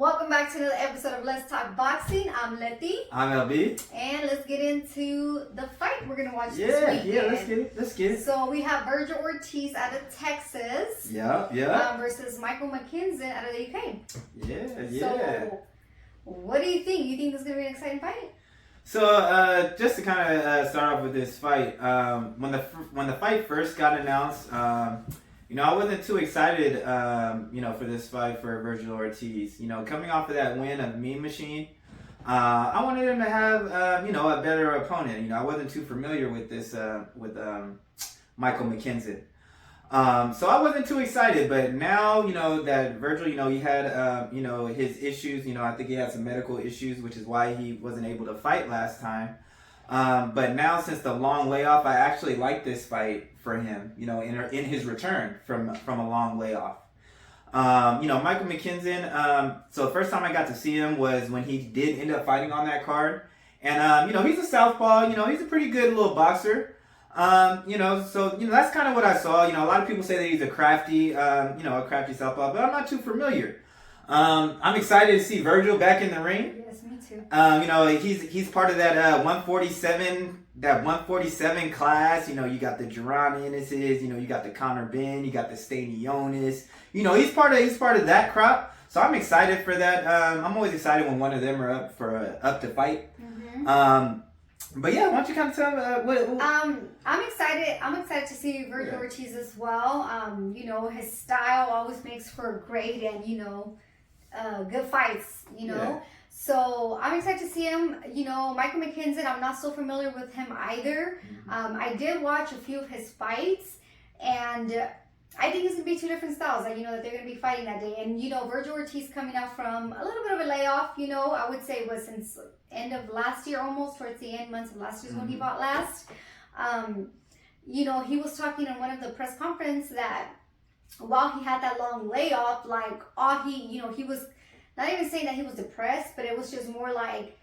Welcome back to another episode of Let's Talk Boxing. I'm Leti. I'm LB. And let's get into the fight we're going to watch this weekend. Yeah, let's get it. So we have Vergil Ortiz out of Texas. Yeah. Versus Michael McKinson out of the UK. Yeah. So, what do you think? You think this is going to be an exciting fight? So, just to kind of start off with this fight, when the fight first got announced, I wasn't too excited, for this fight for Vergil Ortiz. Coming off of that win of Mean Machine, I wanted him to have, a better opponent. I wasn't too familiar with this, with Michael McKinson. So I wasn't too excited, but now, that Vergil, he had, his issues. I think he had some medical issues, which is why he wasn't able to fight last time. But now, since the long layoff, I actually like this fight for him, in his return from a long layoff. Michael McKinson, so the first time I got to see him was when he did end up fighting on that card. And, he's a southpaw, he's a pretty good little boxer. So that's kind of what I saw. A lot of people say that he's a crafty southpaw, but I'm not too familiar. I'm excited to see Vergil back in the ring. Yes, me too. He's part of that 147 class. You got the Jerron Ennis's, you got the Conor Benn, you got the Stanionis. He's part of that crop. So I'm excited for that. I'm always excited when one of them are up to fight. Mm-hmm. But yeah, why don't you kind of tell me what? I'm excited. I'm excited to see Vergil Ortiz as well. His style always makes for great and good fights. Yeah. So I'm excited to see him. Michael McKinson, I'm not so familiar with him either. Mm-hmm. I did watch a few of his fights, and I think it's gonna be two different styles. That they're gonna be fighting that day. And Vergil Ortiz coming out from a little bit of a layoff. I would say it was since end of last year, almost towards the end months of last year is when he fought last. He was talking on one of the press conference that while he had that long layoff, like he was not even saying that he was depressed, but it was just more like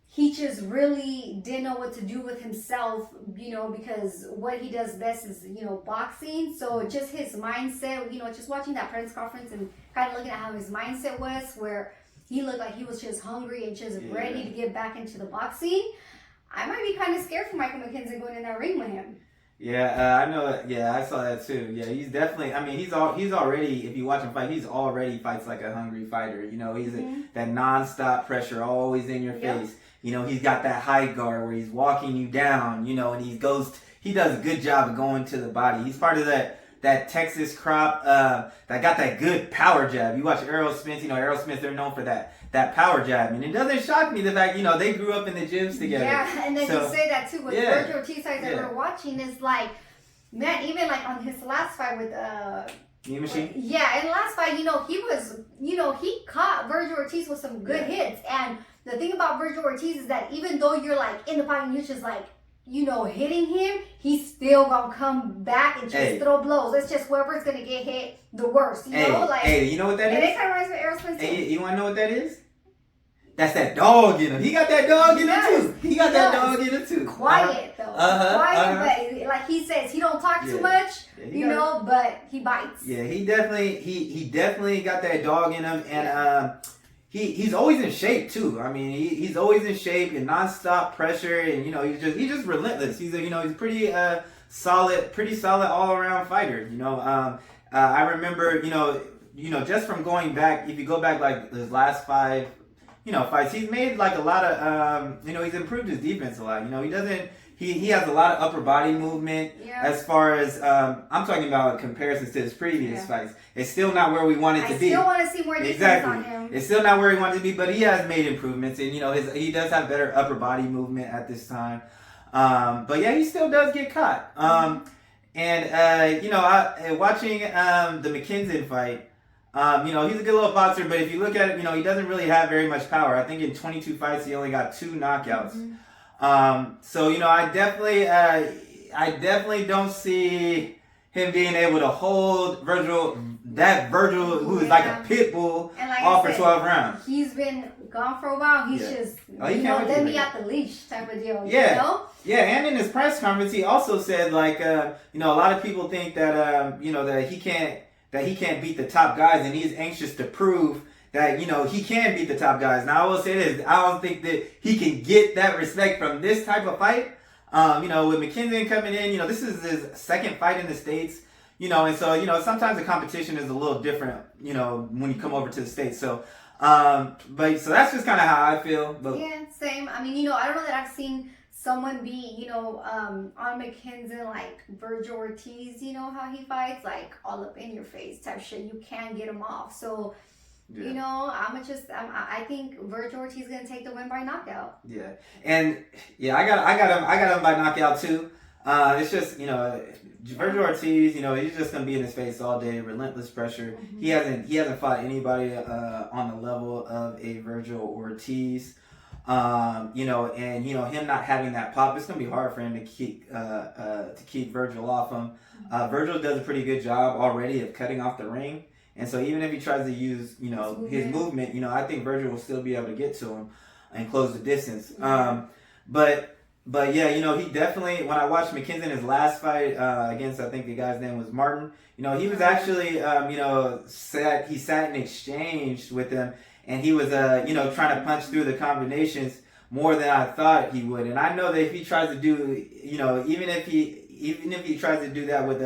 he just really didn't know what to do with himself, because what he does best is, boxing. So just his mindset, just watching that press conference and kind of looking at how his mindset was, where he looked like he was just hungry and just ready to get back into the boxing. I might be kind of scared for Michael McKinson going in that ring with him. Yeah, I know. Yeah, I saw that too. Yeah, he's definitely. I mean, he's already. If you watch him fight, he's already fights like a hungry fighter. He's that nonstop pressure, always in your face. He's got that high guard where he's walking you down. And he does a good job of going to the body. He's part of that Texas crop that got that good power jab. You watch Errol Spence. Errol Spence, they're known for that power jab, and it doesn't shock me the fact they grew up in the gyms together. Yeah, and then you say that too with Vergil Ortiz that we're watching is like, man, even like on his last fight with Mean Machine. In the last fight, he was, he caught Vergil Ortiz with some good hits, and the thing about Vergil Ortiz is that even though you're like in the fight and you're just like, hitting him, he's still gonna come back and just throw blows. It's just whoever's gonna get hit the worst, you know what that is? And it kind of reminds me of Errol Spence too. You wanna know what that is? That's that dog in him. He got that dog in him too. He got that dog in him too. Quiet though. Quiet, but like he says, he don't talk too much, but he bites. Yeah, he definitely got that dog in him, and he's always in shape too. I mean, he's always in shape and nonstop pressure, and he's just relentless. He's he's a pretty solid all around fighter. I remember just from going back, if you go back like his last five fights, he's made like a lot of he's improved his defense a lot. He has a lot of upper body movement as far as I'm talking about comparisons to his previous fights. It's still not where we want it to be. I still want to see more defense on him. It's still not where he wanted to be, but he has made improvements, and he does have better upper body movement at this time. But yeah, he still does get caught. Watching the McKinson fight, he's a good little boxer, but if you look at it, he doesn't really have very much power. I think in 22 fights, he only got 2 knockouts. I definitely don't see him being able to hold Vergil, who is like a pit bull, off for 12 rounds. He's been gone for a while. He's just, let me at the leash type of deal. Yeah, and in his press conference, he also said like, a lot of people think that, that he can't beat the top guys, and he's anxious to prove that, you know, he can beat the top guys. Now, I will say this. I don't think that he can get that respect from this type of fight. You know, with McKinson coming in, you know, this is his second fight in the States, you know, and so, you know, sometimes the competition is a little different, you know, when you come over to the States. So, but so that's just kind of how I feel. But yeah, same. I mean, you know, I don't know that I've seen someone be, you know, on McKinson like Vergil Ortiz, you know, how he fights, like all up in your face type shit. You can't get him off. So, yeah. You know, I think Vergil Ortiz is gonna take the win by knockout. Yeah, and yeah, I got him by knockout too. It's just, you know, Vergil Ortiz, you know, he's just gonna be in his face all day, relentless pressure. Mm-hmm. He hasn't fought anybody on the level of a Vergil Ortiz. You know, and you know, him not having that pop, it's gonna be hard for him to keep Vergil off him. Vergil does a pretty good job already of cutting off the ring. And so even if he tries to use, you know, his movement, you know, I think Vergil will still be able to get to him and close the distance. But yeah, you know, he definitely, when I watched McKinson his last fight against, I think the guy's name was Martin, you know, he was actually, you know, sat and exchanged with him, and he was, you know, trying to punch through the combinations more than I thought he would. And I know that if he tries to do, you know, even if he tries to do that with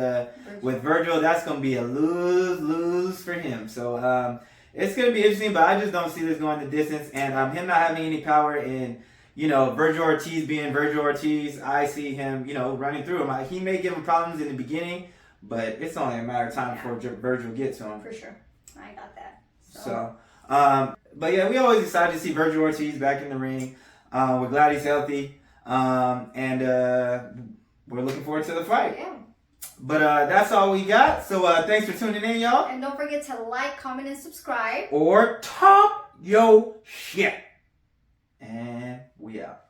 Vergil, that's going to be a lose for him. So it's going to be interesting, but I just don't see this going the distance. And him not having any power in, you know, Vergil Ortiz being Vergil Ortiz, I see him, you know, running through him. He may give him problems in the beginning, but it's only a matter of time before Vergil gets to him. For sure. I got that. So but yeah, we always excited to see Vergil Ortiz back in the ring. We're glad he's healthy. And we're looking forward to the fight. Yeah. But that's all we got. So thanks for tuning in, y'all. And don't forget to like, comment, and subscribe. Or talk your shit. And we out.